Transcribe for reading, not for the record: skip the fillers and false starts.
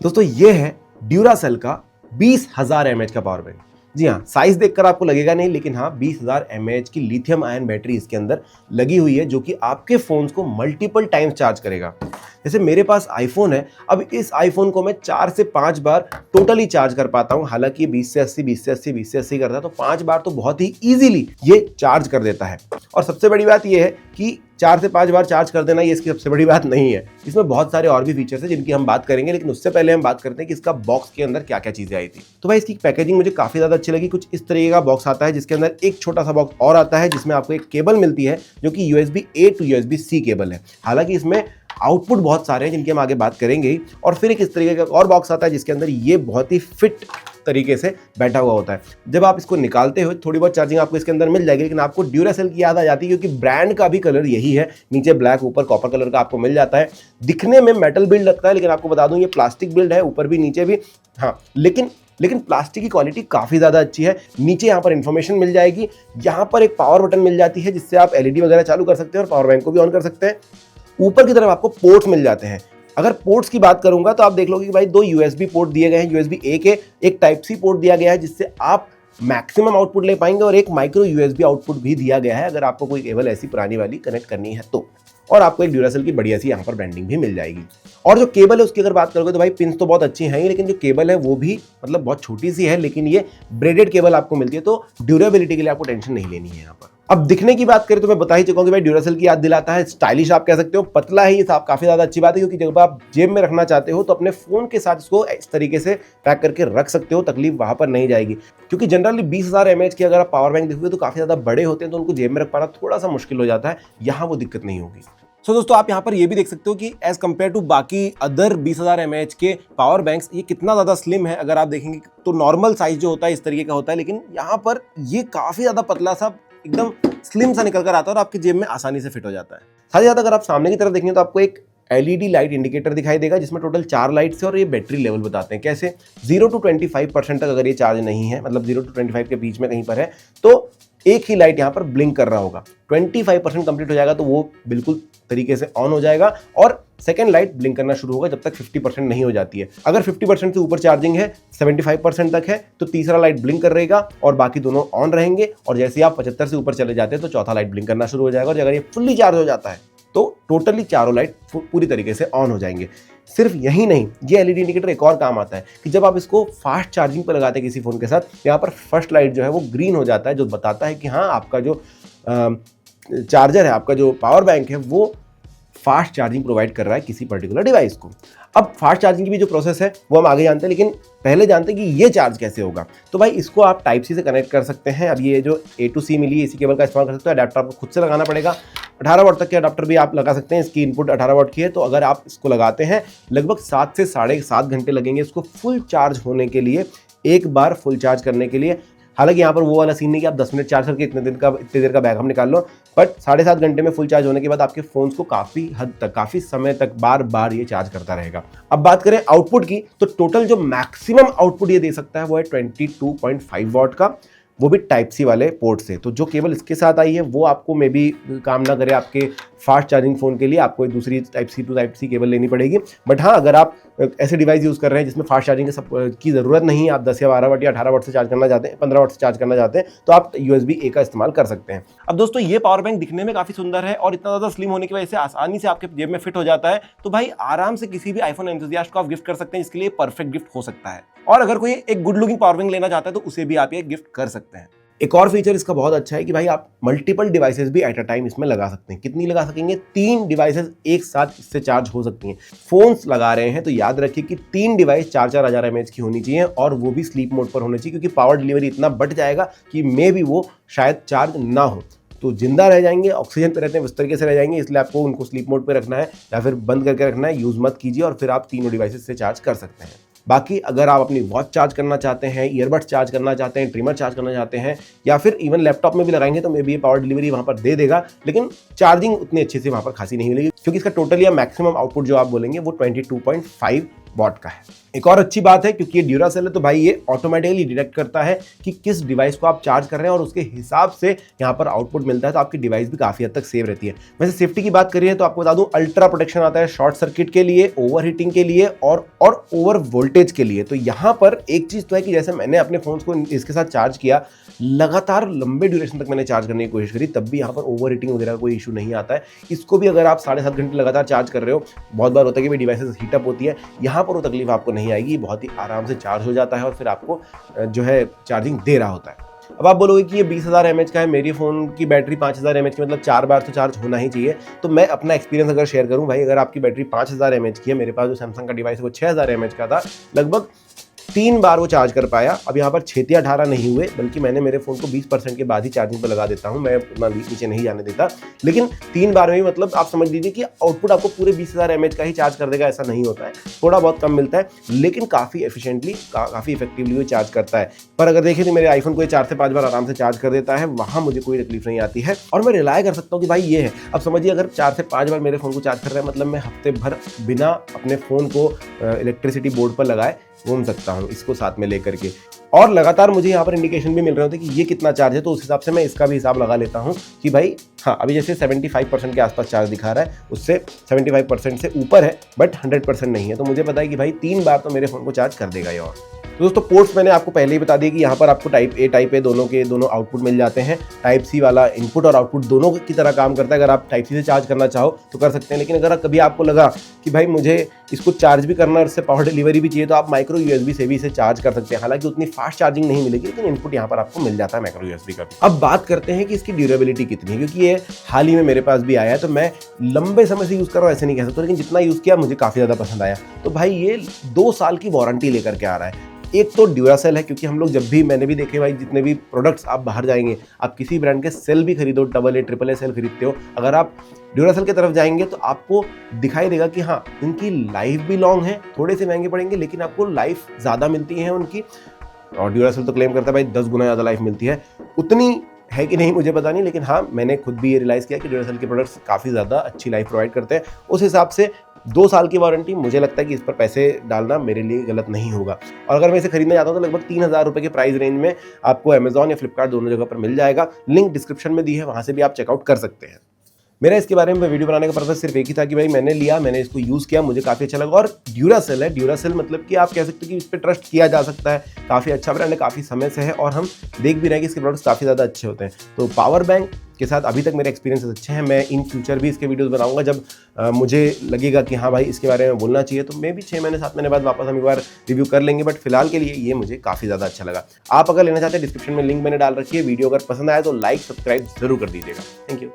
दोस्तों ये है ड्यूरासेल का 20,000 mAh का पावर बैंक। जी हाँ, साइज देखकर आपको लगेगा नहीं, लेकिन हाँ 20,000 mAh की लिथियम आयन बैटरी इसके अंदर लगी हुई है, जो कि आपके फोन्स को मल्टीपल टाइम्स चार्ज करेगा। जैसे मेरे पास आईफोन है, अब इस आईफोन को मैं 4 से 5 बार टोटली चार्ज कर पाता हूं। हालांकि 20 से 80 20 से 80 20 से 80 करता है, तो 5 बार तो बहुत ही इजीली ये चार्ज कर देता है। और सबसे बड़ी बात ये है कि 4 से 5 बार चार्ज कर देना ये इसकी सबसे बड़ी बात नहीं है। इसमें बहुत सारे और भी फीचर्स हैं जिनकी हम बात करेंगे, लेकिन उससे पहले हम बात करते हैं कि इसका बॉक्स के अंदर क्या क्या चीजें आई थी। तो भाई इसकी पैकेजिंग मुझे काफी ज्यादा अच्छी लगी। कुछ इस तरीके का बॉक्स आता है, जिसके अंदर एक छोटा सा बॉक्स और आता है, जिसमें आपको एक केबल मिलती है जो कि USB A to USB C cable है। हालांकि इसमें आउटपुट बहुत सारे हैं जिनकी हम आगे बात करेंगे। और फिर एक इस तरीके का और बॉक्स आता है, जिसके अंदर ये बहुत ही फिट तरीके से बैठा हुआ होता है। जब आप इसको निकालते हो थोड़ी बहुत चार्जिंग आपको इसके अंदर मिल जाएगी, लेकिन आपको ड्यूरासेल की याद आ जाती है, क्योंकि ब्रांड का भी कलर यही है। नीचे ब्लैक, ऊपर कॉपर कलर का आपको मिल जाता है। दिखने में मेटल बिल्ड लगता है, लेकिन आपको बता दूं ये प्लास्टिक बिल्ड है, ऊपर भी नीचे भी। हाँ, लेकिन प्लास्टिक की क्वालिटी काफ़ी ज़्यादा अच्छी है। नीचे यहाँ पर इन्फॉर्मेशन मिल जाएगी। यहाँ पर एक पावर बटन मिल जाती है, जिससे आप LED वगैरह चालू कर सकते हैं और पावर बैंक को भी ऑन कर सकते हैं। ऊपर की तरफ आपको पोर्ट्स मिल जाते हैं। अगर पोर्ट्स की बात करूंगा तो आप देख लोगे कि भाई 2 USB पोर्ट दिए गए हैं, USB A के, एक टाइप C पोर्ट दिया गया है, जिससे आप मैक्सिमम आउटपुट ले पाएंगे, और एक माइक्रो USB आउटपुट भी दिया गया है अगर आपको कोई केबल ऐसी पुरानी वाली कनेक्ट करनी है तो। और आपको एक ड्यूरासेल की बढ़िया सी यहाँ पर ब्रांडिंग भी मिल जाएगी। और जो केबल है उसकी अगर बात करोगे तो भाई पिन्स तो बहुत अच्छी हैं, लेकिन जो केबल है वो भी मतलब बहुत छोटी सी है, लेकिन ये ब्रेडेड केबल आपको मिलती है, तो ड्यूरेबिलिटी के लिए आपको टेंशन नहीं लेनी है यहाँ पर। अब दिखने की बात करें तो मैं बता ही चुका हूं कि भाई ड्यूरासेल की याद दिलाता है। स्टाइलिश आप कह सकते हो, पतला है ये साफ, काफी ज्यादा अच्छी बात है, क्योंकि जब आप जेब में रखना चाहते हो तो अपने फोन के साथ इसको इस तरीके से पैक करके रख सकते हो, तकलीफ वहां पर नहीं जाएगी। क्योंकि जनरली 20,000 mAh की अगर आप पावर बैंक देखोगे तो काफी ज्यादा बड़े होते हैं, तो उनको जेब में रख पाना थोड़ा सा मुश्किल हो जाता है। यहाँ वो दिक्कत नहीं होगी। सो दोस्तों आप यहाँ पर ये भी देख सकते हो कि एज कंपेयर टू बाकी अदर 20,000 mAh के पावर बैंक्स ये कितना ज़्यादा स्लिम है। अगर आप देखेंगे तो नॉर्मल साइज जो होता है इस तरीके का होता है, लेकिन यहाँ पर ये काफ़ी ज़्यादा पतला सा एकदम स्लिम सा निकल कर आता है और आपकी जेब में आसानी से फिट हो जाता है। साथ ही साथ अगर आप सामने की तरफ देखेंगे तो आपको एक LED लाइट इंडिकेटर दिखाई देगा, जिसमें टोटल 4 लाइट्स है और ये बैटरी लेवल बताते हैं कैसे। 0 to 25% तक अगर ये चार्ज नहीं है, मतलब 0 to 25 के बीच में कहीं पर है, तो एक ही लाइट यहाँ पर ब्लिंक कर रहा होगा। 25% कंप्लीट हो जाएगा तो वो बिल्कुल तरीके से ऑन हो जाएगा, और सेकेंड लाइट ब्लिंक करना शुरू होगा जब तक 50% नहीं हो जाती है। अगर 50% से ऊपर चार्जिंग है, 75% तक है, तो तीसरा लाइट ब्लिंक कर रहेगा और बाकी दोनों ऑन रहेंगे। और जैसे ही आप 75 से ऊपर चले जाते हैं तो चौथा लाइट ब्लिंक करना शुरू हो जाएगा, और अगर ये फुल्ली चार्ज हो जाता है तो टोटली चारों लाइट पूरी तरीके से ऑन हो जाएंगे। सिर्फ यही नहीं, ये LED इंडिकेटर एक और काम आता है कि जब आप इसको फास्ट चार्जिंग पर लगाते हैं किसी फोन के साथ, यहाँ पर फर्स्ट लाइट जो है वो ग्रीन हो जाता है, जो बताता है कि हाँ आपका जो चार्जर है, आपका जो पावर बैंक है, वो फास्ट चार्जिंग प्रोवाइड कर रहा है किसी पर्टिकुलर डिवाइस को। अब फास्ट चार्जिंग की भी जो प्रोसेस है वो हम आगे जानते हैं, लेकिन पहले जानते हैं कि ये चार्ज कैसे होगा। तो भाई इसको आप टाइप C से कनेक्ट कर सकते हैं। अब ये जो A to C मिली है, इसी केबल का इस्तेमाल कर सकते हो। अडेप्टर आपको खुद से लगाना पड़ेगा। 18 वाट तक के अडेप्टर भी आप लगा सकते हैं। इसकी इनपुट 18 वाट की है, तो अगर आप इसको लगाते हैं लगभग 7 से 7.5 घंटे लगेंगे इसको फुल चार्ज होने के लिए, एक बार फुल चार्ज करने के लिए। हालांकि यहाँ पर वो वाला सीन नहीं कि आप 10 मिनट चार्ज करके इतने देर का बैकअप निकाल लो, बट 7.5 घंटे में फुल चार्ज होने के बाद आपके फोन्स को काफ़ी हद तक, काफ़ी समय तक बार बार ये चार्ज करता रहेगा। अब बात करें आउटपुट की, तो टोटल जो मैक्सिमम आउटपुट ये दे सकता है वो है 22.5 वाट का, वो भी टाइप C वाले पोर्ट से। तो जो केबल इसके साथ आई है वो आपको मे बी काम ना करे आपके फास्ट चार्जिंग फ़ोन के लिए, आपको एक दूसरी type C to type C cable लेनी पड़ेगी। बट हाँ, अगर आप ऐसे डिवाइस यूज़ कर रहे हैं जिसमें फास्ट चार्जिंग की ज़रूरत नहीं है, आप 10 या 12 वाट या 18 वाट से चार्ज करना चाहते हैं, 15 वाट से चार्ज करना चाहते हैं, तो आप USB A का इस्तेमाल कर सकते हैं। अब दोस्तों ये पावर बैंक दिखने में काफ़ी सुंदर है और इतना ज़्यादा स्लिम होने की वजह से आसानी से आपके जेब में फिट हो जाता है। तो भाई आराम से किसी भी आईफोन एंथुसियास्ट को आप गिफ्ट कर सकते हैं, इसके लिए परफेक्ट गिफ्ट हो सकता है। और अगर कोई एक गुड लुकिंग पावर बैंक लेना चाहता है तो उसे भी आप ये गिफ्ट कर सकते हैं। एक और फीचर इसका बहुत अच्छा है कि भाई आप मल्टीपल डिवाइसेस भी एट अ टाइम इसमें लगा सकते हैं। कितनी लगा सकेंगे? 3 डिवाइसेस एक साथ इससे चार्ज हो सकती हैं। फोन्स लगा रहे हैं तो याद रखिए कि 3 डिवाइस 4-4 हजार mAh की होनी चाहिए, और वो भी स्लीप मोड पर होनी चाहिए, क्योंकि पावर डिलीवरी इतना बढ़ जाएगा कि मे भी वो शायद चार्ज ना हो, तो जिंदा रह जाएंगे, ऑक्सीजन पे रहते हैं उस तरीके से रह जाएंगे। इसलिए आपको उनको स्लीप मोड पे रखना है या फिर बंद करके रखना है, यूज मत कीजिए, और फिर आप तीनों डिवाइसेस से चार्ज कर सकते हैं। बाकी अगर आप अपनी वॉच चार्ज करना चाहते हैं, ईयरबड्स चार्ज करना चाहते हैं, ट्रिमर चार्ज करना चाहते हैं, या फिर इवन लैपटॉप में भी लगाएंगे तो मे बी ये पावर डिलीवरी वहाँ पर दे देगा, लेकिन चार्जिंग उतनी अच्छी से वहाँ पर खासी नहीं मिलेगी, क्योंकि इसका टोटली या मैक्सिमम आउटपुट जो आप बोलेंगे वो 22.5 वॉट का है। एक और अच्छी बात है, क्योंकि ये ड्यूरासेल है तो भाई ये ऑटोमेटिकली डिटेक्ट करता है कि किस डिवाइस को आप चार्ज कर रहे हैं और उसके हिसाब से यहाँ पर आउटपुट मिलता है, तो आपकी डिवाइस भी काफी हद तक सेव रहती है। वैसे सेफ्टी की बात करिए तो आपको बता दूं, अल्ट्रा प्रोटेक्शन आता है शॉर्ट सर्किट के लिए, ओवर हीटिंग के लिए और ओवर वोल्टेज के लिए। तो यहाँ पर एक चीज तो है कि जैसे मैंने अपने फोन को इसके साथ चार्ज किया, लगातार लंबे ड्यूरेशन तक मैंने चार्ज करने की कोशिश करी, तब भी यहाँ पर ओवर हीटिंग वगैरह का कोई इशू नहीं आता है। इसको भी अगर आप 7.5 घंटे लगातार चार्ज कर रहे हो, बहुत बार होता है कि भाई डिवाइसेस हीटअप होती है, यहाँ पर वो तकलीफ आपको नहीं आएगी, बहुत ही आराम से चार्ज हो जाता है और फिर आपको जो है चार्जिंग दे रहा होता है। अब आप बोलोगे कि ये 20,000 mAh का है, मेरी फोन की बैटरी 5,000 mAh की, मतलब 4 बार तो चार्ज होना ही चाहिए। तो मैं अपना एक्सपीरियंस अगर शेयर करूं भाई, अगर आपकी बैटरी 5,000 mAh की है, मेरे पास जो सैमसंग का डिवाइस है वो 6,000 mAh का था, लगभग 3 बार वो चार्ज कर पाया। अब यहाँ पर 6-18 नहीं हुए, बल्कि मैंने मेरे फोन को 20% के बाद ही चार्जिंग पर लगा देता हूँ, मैं उतना नीचे नहीं जाने देता। लेकिन 3 बार में ही मतलब आप समझ लीजिए कि आउटपुट आपको पूरे 20,000 mAh का ही चार्ज कर देगा, ऐसा नहीं होता है, थोड़ा बहुत कम मिलता है, लेकिन काफ़ी एफिशिएंटली काफ़ी इफेक्टिवली वो चार्ज करता है। पर अगर देखें तो मेरे आईफोन को 4 से 5 बार आराम से चार्ज कर देता है, वहाँ मुझे कोई तकलीफ नहीं आती है और मैं रिलाय कर सकता हूँ कि भाई ये है। अब समझिए अगर 4 से 5 बार मेरे फोन को चार्ज कर रहा है, मतलब मैं हफ्ते भर बिना अपने फोन को इलेक्ट्रिसिटी बोर्ड पर लगाए घूम सकता हूँ, इसको साथ में लेकर के। और लगातार मुझे यहाँ पर इंडिकेशन भी मिल रहे होते हैं कि ये कितना चार्ज है, तो उस हिसाब से मैं इसका भी हिसाब लगा लेता हूँ कि भाई हाँ, अभी जैसे 75% के आसपास चार्ज दिखा रहा है, उससे 75% से ऊपर है, बट 100% नहीं है। तो मुझे पता है कि भाई 3 बार तो मेरे फोन को चार्ज कर देगा ये। और तो दोस्तों पोर्ट्स मैंने आपको पहले ही बता दिया कि यहाँ पर आपको टाइप ए टाइप ए दोनों के दोनों आउटपुट मिल जाते हैं। टाइप सी वाला इनपुट और आउटपुट दोनों की तरह काम करता है। अगर आप टाइप सी से चार्ज करना चाहो तो कर सकते हैं, लेकिन अगर कभी आपको लगा कि भाई मुझे इसको चार्ज भी करना और इससे पावर डिलीवरी भी चाहिए, तो आप माइक्रो यूएसबी से भी इसे चार्ज कर सकते हैं। हालांकि उतनी फास्ट चार्जिंग नहीं मिलेगी, लेकिन इनपुट यहाँ पर आपको मिल जाता है माइक्रो यूएसबी का भी। अब बात करते हैं कि इसकी ड्यूरेबिलिटी कितनी है, क्योंकि ये हाल ही में मेरे पास भी आया है, तो मैं लंबे समय से यूज़ कर रहा हूँ ऐसे नहीं कह सकता, लेकिन जितना यूज़ किया मुझे काफ़ी ज़्यादा पसंद आया। तो भाई ये 2 साल की वारंटी लेकर के आ रहा है। एक तो ड्यूरासेल है, क्योंकि हम लोग जब भी, मैंने भी देखे भाई, जितने भी प्रोडक्ट्स आप बाहर जाएंगे, आप किसी ब्रांड के सेल भी खरीदो, AA, AAA सेल खरीदते हो, अगर आप ड्यूरासेल की तरफ जाएंगे तो आपको दिखाई देगा कि हाँ, इनकी लाइफ भी लॉन्ग है, थोड़े से महंगे पड़ेंगे लेकिन आपको लाइफ ज़्यादा मिलती है उनकी। और ड्यूरासेल तो क्लेम करता है भाई 10 गुना ज़्यादा लाइफ मिलती है, उतनी है कि नहीं मुझे पता नहीं, लेकिन हाँ, मैंने खुद भी ये रियलाइज़ किया कि ड्यूरासेल के प्रोडक्ट्स काफ़ी ज़्यादा अच्छी लाइफ प्रोवाइड करते हैं। उस हिसाब से 2 साल की वारंटी, मुझे लगता है कि इस पर पैसे डालना मेरे लिए गलत नहीं होगा। और अगर मैं इसे खरीदना चाहता हूँ तो लगभग 3,000 रुपये के प्राइस रेंज में आपको अमेजॉन या फ्लिपकार्ट दोनों जगह पर मिल जाएगा। लिंक डिस्क्रिप्शन में दी है, वहाँ से भी आप चेकआउट कर सकते हैं। मेरा इसके बारे में वीडियो बनाने का पर्पस सिर्फ एक ही था कि भाई मैंने लिया, मैंने इसको यूज़ किया, मुझे काफ़ी अच्छा लगा। और ड्यूरासेल है, ड्यूरासेल मतलब कि आप कह सकते हैं कि इस पर ट्रस्ट किया जा सकता है, काफ़ी अच्छा ब्रांड है, काफ़ी समय से है और हम देख भी रहे हैं कि इसके प्रोडक्ट्स काफ़ी ज़्यादा अच्छे होते हैं। तो पावर बैंक के साथ अभी तक मेरे एक्सपीरियंसेस अच्छे हैं। मैं इन फ्यूचर भी इसके वीडियोस बनाऊंगा जब मुझे लगेगा कि हाँ भाई इसके बारे में बोलना चाहिए, तो मैं भी 6 महीने 7 महीने बाद वापस हम एक बार रिव्यू कर लेंगे। बट फिलहाल के लिए ये मुझे काफ़ी ज़्यादा अच्छा लगा। आप अगर लेना चाहते हैं, डिस्क्रिप्शन में लिंक मैंने डाल रखी है। वीडियो अगर पसंद आया तो लाइक सब्सक्राइब जरूर कर दीजिएगा। Thank you.